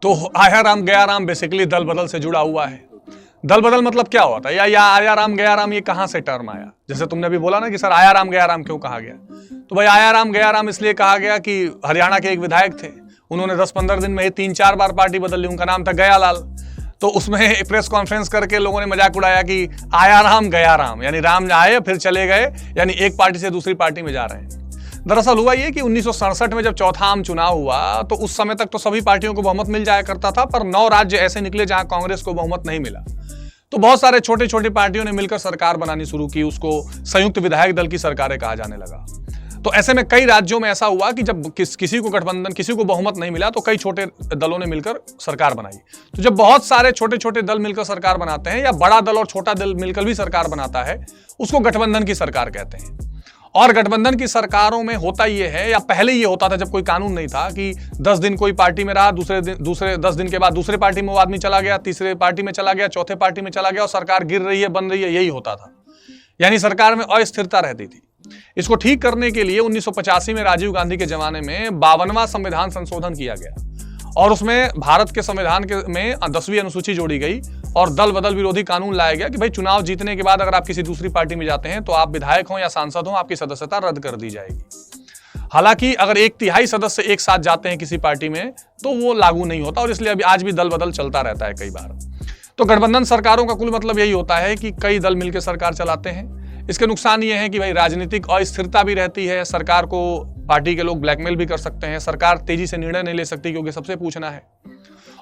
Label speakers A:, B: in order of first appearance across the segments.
A: तो आया राम गया राम बेसिकली दल बदल से जुड़ा हुआ है। दल बदल मतलब क्या होता है, या आया राम गया राम ये कहां से टर्म आया? जैसे तुमने अभी बोला ना कि सर आया राम गया राम क्यों कहा गया, तो भाई आया राम गया राम इसलिए कहा गया कि हरियाणा के एक विधायक थे, उन्होंने 10-15 दिन में ही 3-4 बार पार्टी बदल ली। उनका नाम था गयालाल। तो उसमें प्रेस कॉन्फ्रेंस करके लोगों ने मजाक उड़ाया कि आया राम गया राम, यानी राम आए फिर चले गए, यानी एक पार्टी से दूसरी पार्टी में जा रहे हैं। दरअसल हुआ ये कि 1967 में जब चौथा आम चुनाव हुआ तो उस समय तक तो सभी पार्टियों को बहुमत मिल जाया करता था, पर 9 राज्य ऐसे निकले जहां कांग्रेस को बहुमत नहीं मिला। तो बहुत सारे छोटे छोटे पार्टियों ने मिलकर सरकार बनानी शुरू की, उसको संयुक्त विधायक दल की सरकारें कहा जाने लगा। तो ऐसे में कई राज्यों में ऐसा हुआ कि जब किसी को गठबंधन, किसी को बहुमत नहीं मिला तो कई छोटे दलों ने मिलकर सरकार बनाई। तो जब बहुत सारे छोटे छोटे दल मिलकर सरकार बनाते हैं, या बड़ा दल और छोटा दल मिलकर भी सरकार बनाता है, उसको गठबंधन की सरकार कहते हैं। और गठबंधन की सरकारों में होता ये है, या पहले ये होता था जब कोई कानून नहीं था, कि 10 दिन कोई पार्टी में रहा, दूसरे 10 दिन के बाद दूसरे पार्टी में वो आदमी चला गया, तीसरे पार्टी में चला गया, चौथे पार्टी में चला गया और सरकार गिर रही है, बन रही है, यही होता था। यानी सरकार में अस्थिरता रहती थी। इसको ठीक करने के लिए 1985 में राजीव गांधी के जमाने में 52वां संविधान संशोधन किया गया और उसमें भारत के संविधान में 10वीं अनुसूची जोड़ी गई और दल बदल विरोधी कानून लाया गया कि भाई चुनाव जीतने के बाद अगर आप किसी दूसरी पार्टी में जाते हैं तो आप विधायक हो या सांसद हो, आपकी सदस्यता रद्द कर दी जाएगी। हालांकि अगर 1/3 सदस्य एक साथ जाते हैं किसी पार्टी में तो वो लागू नहीं होता, और इसलिए अभी आज भी दल बदल चलता रहता है कई बार। तो गठबंधन सरकारों का कुल मतलब यही होता है कि कई दल मिलकर सरकार चलाते हैं। इसके नुकसान ये है कि भाई राजनीतिक अस्थिरता भी रहती है, सरकार को पार्टी के लोग ब्लैकमेल भी कर सकते हैं, सरकार तेजी से निर्णय नहीं ले सकती क्योंकि सबसे पूछना है।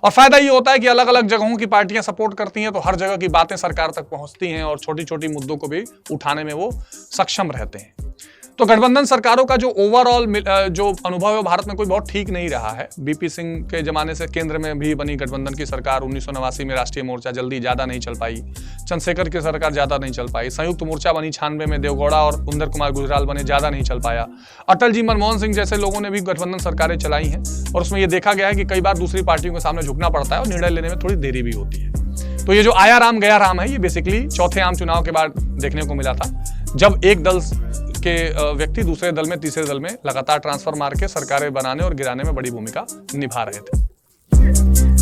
A: और फायदा ये होता है कि अलग अलग जगहों की पार्टियां सपोर्ट करती हैं, तो हर जगह की बातें सरकार तक पहुंचती हैं और छोटी छोटी मुद्दों को भी उठाने में वो सक्षम रहते हैं। तो गठबंधन सरकारों का जो ओवरऑल जो अनुभव है भारत में कोई बहुत ठीक नहीं रहा है। बीपी सिंह के जमाने से केंद्र में भी बनी गठबंधन की सरकार 1989 में राष्ट्रीय मोर्चा जल्दी ज्यादा नहीं चल पाई, चंद्रशेखर की सरकार ज्यादा नहीं चल पाई, संयुक्त मोर्चा बनी 96 में, देवगौड़ा और इंदर कुमार गुजराल बने, ज्यादा नहीं चल पाया। अटल जी, मनमोहन सिंह जैसे लोगों ने भी गठबंधन सरकारें चलाई हैं और उसमें यह देखा गया है कि कई बार दूसरी पार्टियों के सामने झुकना पड़ता है और निर्णय लेने में थोड़ी देरी भी होती है। तो ये जो आया राम गया राम है, ये बेसिकली चौथे आम चुनाव के बाद देखने को मिला था, जब एक दल के व्यक्ति दूसरे दल में, तीसरे दल में लगातार ट्रांसफर मार के सरकारें बनाने और गिराने में बड़ी भूमिका निभा रहे थे।